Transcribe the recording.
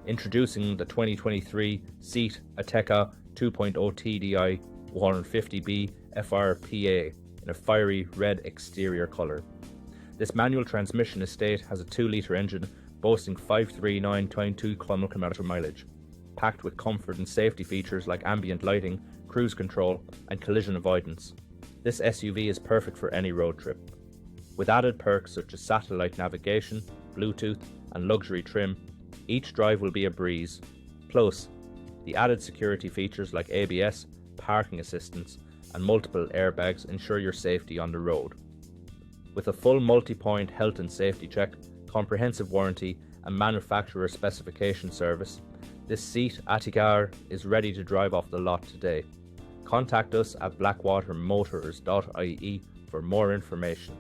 Introducing the 2023 Seat ATECA 2.0 TDI 150B FRPA in a fiery red exterior colour. This manual transmission estate has a 2-litre engine boasting 539.2 km mileage, packed with comfort and safety features like ambient lighting, cruise control and collision avoidance. This SUV is perfect for any road trip. With added perks such as satellite navigation, Bluetooth and luxury trim, each drive will be a breeze. Plus, the added security features like ABS, parking assistance and multiple airbags ensure your safety on the road. With a full multi-point health and safety check, comprehensive warranty and manufacturer specification service, this Seat ATECA is ready to drive off the lot today. Contact us at blackwatermotors.ie for more information.